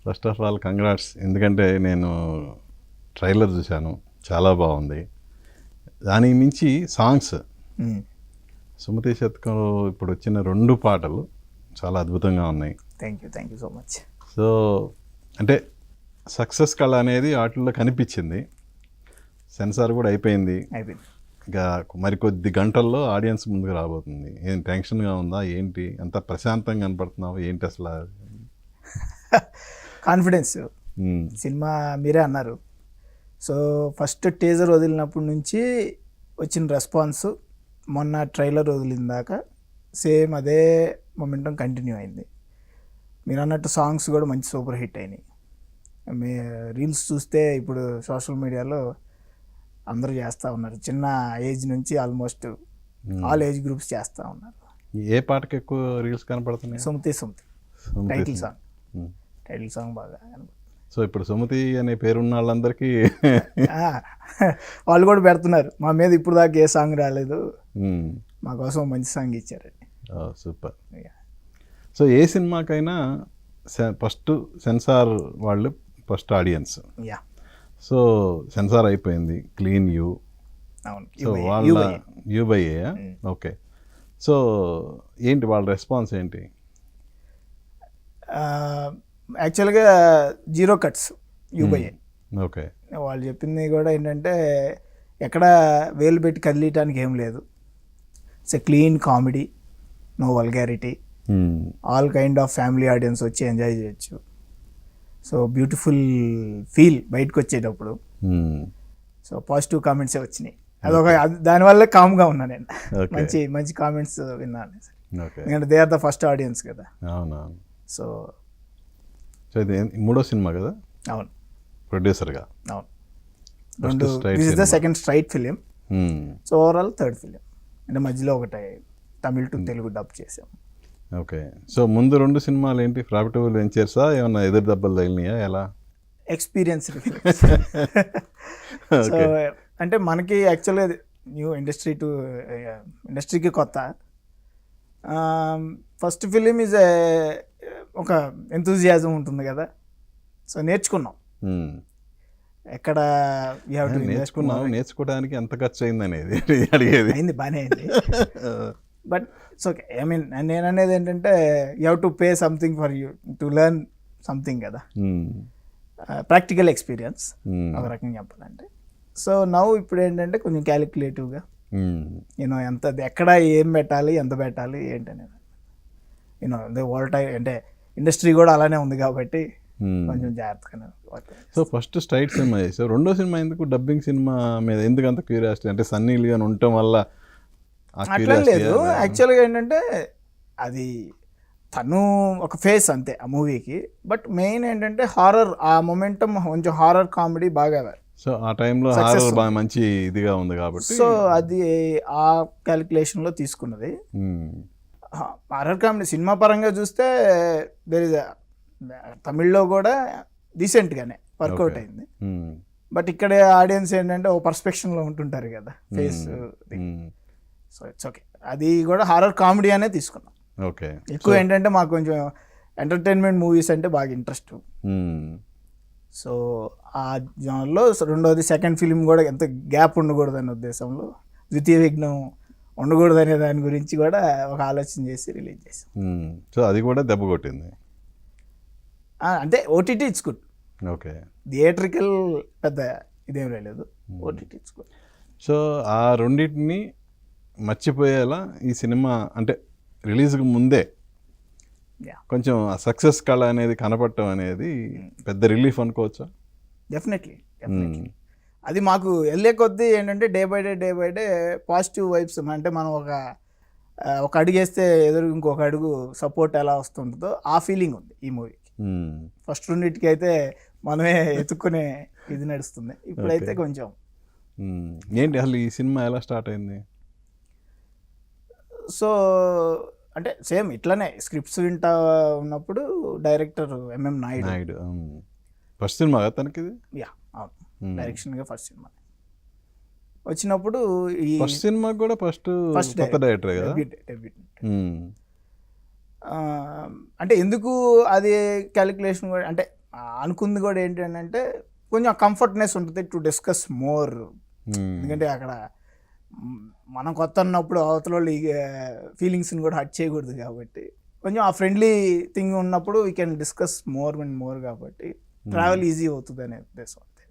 First of all congrats, ఎందుకంటే నేను trailer చూశాను, చాలా బాగుంది. దానికి మించి సాంగ్స్, సుమతి శతకంలో ఇప్పుడు వచ్చిన 2 పాటలు చాలా అద్భుతంగా ఉన్నాయి. Thank you so much. So అంటే సక్సెస్ కళ అనేది వాటిల్లో కనిపించింది. సెన్సార్ కూడా అయిపోయింది. ఇంకా మరికొద్ది గంటల్లో ఆడియన్స్ ముందుకు రాబోతుంది. ఏం టెన్షన్గా ఉందా ఏంటి, అంత ప్రశాంతంగా కనపడుతున్నావు ఏంటి అసలు? కాన్ఫిడెన్స్. సినిమా మీరే అన్నారు. సో ఫస్ట్ టీజర్ వదిలినప్పటి నుంచి వచ్చిన రెస్పాన్స్, మొన్న ట్రైలర్ వదిలిన దాకా సేమ్ అదే మొమెంటం కంటిన్యూ అయింది. మీరు అన్నట్టు సాంగ్స్ కూడా మంచి సూపర్ హిట్ అయినాయి. మీ రీల్స్ చూస్తే ఇప్పుడు సోషల్ మీడియాలో అందరూ చేస్తూ ఉన్నారు, చిన్న ఏజ్ నుంచి ఆల్మోస్ట్ ఆల్ ఏజ్ గ్రూప్స్ చేస్తూ ఉన్నారు. ఏ పాటకి ఎక్కువ రీల్స్ కనపడుతున్నాయి? సుమతి టైటిల్ సాంగ్ బాగా కనపడుతుంది. సో ఇప్పుడు సుమతి అనే పేరున్న వాళ్ళందరికీ వాళ్ళు కూడా పెడుతున్నారు, మా మీద ఇప్పుడు దాకా ఏ సాంగ్ రాలేదు, మా కోసం మంచి సాంగ్ ఇచ్చారండి. సూపర్. సో ఏ సినిమాకైనా ఫస్ట్ సెన్సార్ వాళ్ళు ఫస్ట్ ఆడియన్స్. సో సెన్సార్ అయిపోయింది, క్లీన్ యూ. సో వాళ్ళ యూబైఏ. ఓకే. సో ఏంటి వాళ్ళ రెస్పాన్స్ ఏంటి? యాక్చువల్గా 0 కట్స్ యూబైఏ. ఓకే. వాళ్ళు చెప్పింది కూడా ఏంటంటే ఎక్కడ వేలు పెట్టి కదిలియటానికి ఏం లేదు. It's a clean comedy, no vulgarity, all kind of family audience వచ్చి ఎంజాయ్ చేయొచ్చు. సో బ్యూటిఫుల్ ఫీల్ బయటకు వచ్చేటప్పుడు. సో పాజిటివ్ కామెంట్సే వచ్చినాయి. అదొక దానివల్ల కామ్గా ఉన్నా నేను. మంచి కామెంట్స్ విన్నాను. ఎందుకంటే they are the first audience కదా. అవునవును. సో ఇది 3వ సినిమా కదా? అవును. ప్రొడ్యూసర్గా. అవును. This is the second straight film. So overall 3rd film. అంటే మధ్యలో ఒకటి తమిళ్ టు తెలుగు డబ్ చేసాం. ఓకే. సో ముందు 2 సినిమాలు ఏంటి, ప్రాఫిటబుల్ వెంచర్సా, ఏమన్నా ఎదురు దెబ్బలు తగిలినాయా, ఎలా? ఎక్స్పీరియన్స్. సో అంటే మనకి యాక్చువల్గా న్యూ ఇండస్ట్రీకి కొత్త. ఫస్ట్ ఫిలిం ఈజ్ ఒక ఎంతూజియాజం ఉంటుంది కదా. సో నేర్చుకున్నాం ఎక్కడ నేర్చుకోవడానికి ఎంత ఖర్చు అయింది అనేది అడిగేది. అయింది, బాగానే అయింది. But it's okay. I mean నేను అనేది ఏంటంటే you have to pay something for you to learn something కదా. ప్రాక్టికల్ ఎక్స్పీరియన్స్ ఒక రకంగా చెప్పాలంటే. సో నౌ ఇప్పుడు ఏంటంటే కొంచెం క్యాలిక్యులేటివ్గా యూనో ఎంత ఎక్కడ ఏం పెట్టాలి, ఎంత పెట్టాలి ఏంటనేది యూనో వరల్డ్ అంటే ఇండస్ట్రీ కూడా అలానే ఉంది కాబట్టి కొంచెం జాగ్రత్తగానే. సో ఫస్ట్ స్ట్రైట్ సినిమా చేసావు, 2వ సినిమా ఎందుకు డబ్బింగ్ సినిమా మీద ఎందుకు అంత క్యూరియాసిటీ? అంటే సన్నీ లియోన్ ఉండటం వల్ల అట్లా లేదు. యాక్చువల్గా ఏంటంటే అది తను ఒక ఫేస్ అంతే ఆ మూవీకి. బట్ మెయిన్ ఏంటంటే హారర్, ఆ మొమెంటం కొంచెం హారర్ కామెడీ బాగా. సో ఆ టైంలో హారర్ బాగా మంచి ఇదిగా ఉంది కాబట్టి సో అది ఆ క్యాలిక్యులేషన్లో తీసుకున్నది. హారర్ కామెడీ సినిమా పరంగా చూస్తే దేర్ ఇస్ తమిళ్లో కూడా డీసెంట్గానే వర్కౌట్ అయింది. బట్ ఇక్కడ ఆడియన్స్ ఏంటంటే ఓ పర్స్పెక్షన్లో ఉంటుంటారు కదా ఫేస్. So it's okay. అది కూడా హారర్ కామెడీ అనే తీసుకున్నాం. ఓకే. ఎక్కువ ఏంటంటే మాకు కొంచెం ఎంటర్టైన్మెంట్ మూవీస్ అంటే బాగా ఇంట్రెస్ట్. సో ఆ జానర్లో 2వది సెకండ్ ఫిలిం కూడా ఎంత గ్యాప్ ఉండకూడదు అనే ఉద్దేశంలో, ద్వితీయ విఘ్నం ఉండకూడదు అనే దాని గురించి కూడా ఒక ఆలోచన చేసి రిలీజ్ చేసాం. సో అది కూడా దెబ్బ కొట్టింది. అంటే OTT it's good. Okay. Theatrical పెద్ద ఇదేం లేదు, ఓటీటీ ఇట్స్ గుడ్. సో ఆ రెండింటిని మర్చిపోయేలా ఈ సినిమా అంటే రిలీజ్కి ముందే కొంచెం ఆ సక్సెస్ కళ అనేది కనపడటం అనేది పెద్ద రిలీఫ్ అనుకోవచ్చా? డెఫినెట్లీ. అది మాకు వెళ్ళే కొద్దీ ఏంటంటే day by day positive vibes. అంటే మనం ఒక అడుగు వేస్తే ఎదురు ఇంకొక అడుగు సపోర్ట్ ఎలా వస్తుంటుందో ఆ ఫీలింగ్ ఉంది ఈ మూవీకి. ఫస్ట్ 2కి అయితే మనమే ఎత్తుక్కునే ఇది నడుస్తుంది. ఇప్పుడైతే కొంచెం ఏంటి అసలు ఈ సినిమా ఎలా స్టార్ట్ అయింది? సో అంటే సేమ్ ఇట్లానే స్క్రిప్ట్స్ వింటా ఉన్నప్పుడు director MM Naidu first cinema కదా తనకి ఇది? యా, అవును. డైరెక్షన్గా ఫస్ట్ సినిమా వచ్చినప్పుడు ఈ ఫస్ట్ సినిమా కూడా ఫస్ట్ కొత్త డైరెక్టర్ కదా. అంటే ఎందుకు అది క్యాలిక్యులేషన్ కూడా అంటే అనుకుంది కూడా ఏంటంటే కొంచెం కంఫర్ట్నెస్ ఉంటుంది టు డిస్కస్ మోర్. ఎందుకంటే అక్కడ మనం కొత్త ఉన్నప్పుడు అవతల వాళ్ళు ఫీలింగ్స్ని కూడా హర్ట్ చేయకూడదు కాబట్టి కొంచెం ఆ ఫ్రెండ్లీ థింగ్ ఉన్నప్పుడు we can discuss more and more కాబట్టి ట్రావెల్ ఈజీ అవుతుంది అనే ఉద్దేశం అంతే.